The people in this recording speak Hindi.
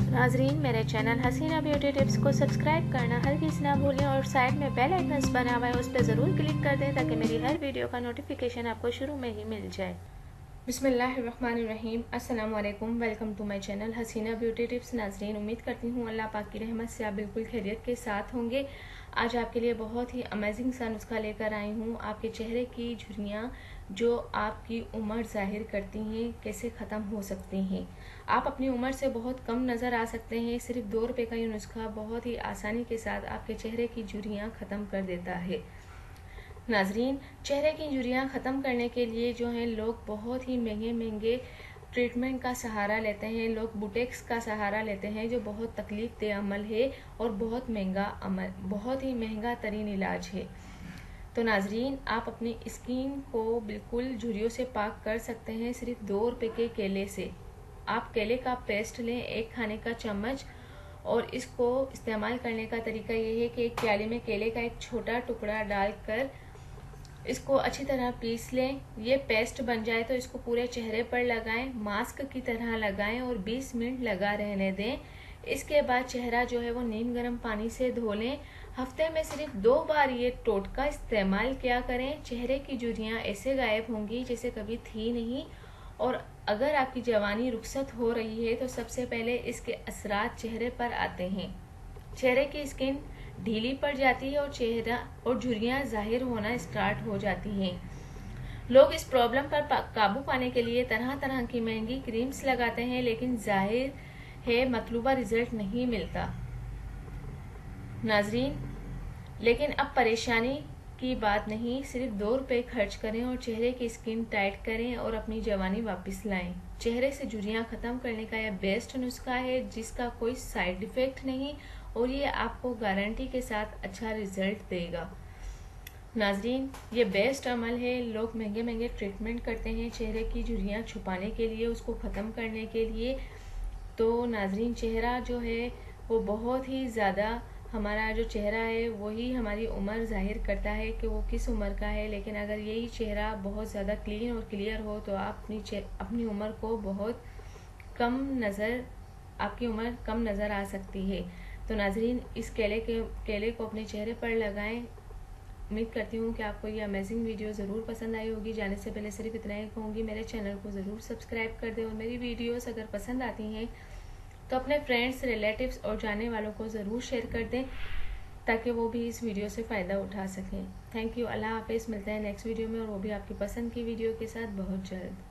नाजरीन, मेरे चैनल हसीना ब्यूटी टिप्स को सब्सक्राइब करना हरगिज़ ना भूलें और साइड में बेल आइकन बना हुआ है उस पर ज़रूर क्लिक कर दें ताकि मेरी हर वीडियो का नोटिफिकेशन आपको शुरू में ही मिल जाए। बिस्मिल्लाहिर्रहमानिर्रहीम, अस्सलाम वालेकुम। Welcome to my channel Hasina beauty tips. नाजरीन, उम्मीद करती हूँ अल्लाह पाक की रहमत से आप बिल्कुल खैरियत के साथ होंगे। आज आपके लिए बहुत ही अमेजिंग सा नुस्खा लेकर आई हूँ। आपके चेहरे की झुर्रियाँ जो आपकी उम्र जाहिर करती हैं कैसे ख़त्म हो सकती हैं। आप अपनी उम्र से बहुत कम नज़र आ सकते हैं। सिर्फ 2 रुपये का ये नुस्खा बहुत ही आसानी के साथ आपके चेहरे की झुर्रियाँ ख़त्म कर देता है। नाजरीन, चेहरे की झुर्रियाँ ख़त्म करने के लिए जो है लोग बहुत ही महंगे महंगे ट्रीटमेंट का सहारा लेते हैं। लोग बुटेक्स का सहारा लेते हैं जो बहुत तकलीफ दे अमल है और बहुत ही महंगा तरीन इलाज है। तो नाजरीन, आप अपनी स्किन को बिल्कुल झुर्रियों से पाक कर सकते हैं सिर्फ 2 रुपये के केले से। आप केले का पेस्ट लें 1 खाने का चम्मच और इसको इस्तेमाल करने का तरीका ये है कि एक प्याले में केले का एक छोटा टुकड़ा डालकर इसको अच्छी तरह पीस लें। ये पेस्ट बन जाए तो इसको पूरे चेहरे पर लगाएं, मास्क की तरह लगाएं और 20 मिनट लगा रहने दें। इसके बाद चेहरा जो है वो नीम गर्म पानी से धो लें। हफ्ते में सिर्फ 2 बार ये टोटका इस्तेमाल किया करें। चेहरे की झुर्रियाँ ऐसे गायब होंगी जैसे कभी थी नहीं। और अगर आपकी जवानी रुखसत हो रही है तो सबसे पहले इसके असरात चेहरे पर आते हैं। चेहरे की स्किन ढीली पड़ जाती है और चेहरा और झुर्रियाँ जाहिर होना स्टार्ट हो जाती हैं। लोग इस प्रॉब्लम पर काबू पाने के लिए तरह तरह की महंगी क्रीम्स लगाते हैं, लेकिन जाहिर है मतलूबा रिजल्ट नहीं मिलता। नाजरीन, लेकिन अब परेशानी की बात नहीं, सिर्फ 2 रुपये खर्च करें और चेहरे की स्किन टाइट करें और अपनी जवानी वापस लाएं। चेहरे से झुर्रियाँ खत्म करने का यह बेस्ट नुस्खा है जिसका कोई साइड इफेक्ट नहीं और ये आपको गारंटी के साथ अच्छा रिजल्ट देगा। नाजरीन, ये बेस्ट अमल है। लोग महंगे महंगे ट्रीटमेंट करते हैं चेहरे की झुर्रियाँ छुपाने के लिए, उसको ख़त्म करने के लिए। तो नाजरीन, चेहरा जो है वो बहुत ही ज़्यादा, हमारा जो चेहरा है वही हमारी उम्र जाहिर करता है कि वो किस उम्र का है। लेकिन अगर यही चेहरा बहुत ज़्यादा क्लीन और क्लियर हो तो आप अपनी उम्र को बहुत आपकी उम्र कम नज़र आ सकती है। तो नाजरीन, इस केले को अपने चेहरे पर लगाएं। उम्मीद करती हूँ कि आपको ये अमेजिंग वीडियो ज़रूर पसंद आई होगी। जाने से पहले सिर्फ इतना ही कहूँगी, मेरे चैनल को ज़रूर सब्सक्राइब कर दें और मेरी वीडियोस अगर पसंद आती हैं तो अपने फ्रेंड्स, रिलेटिव्स और जानने वालों को ज़रूर शेयर कर दें ताकि वो भी इस वीडियो से फ़ायदा उठा सकें। Thank you. अल्लाह हाफिज़। मिलते हैं नेक्स्ट वीडियो में और वो भी आपकी पसंद की वीडियो के साथ बहुत जल्द।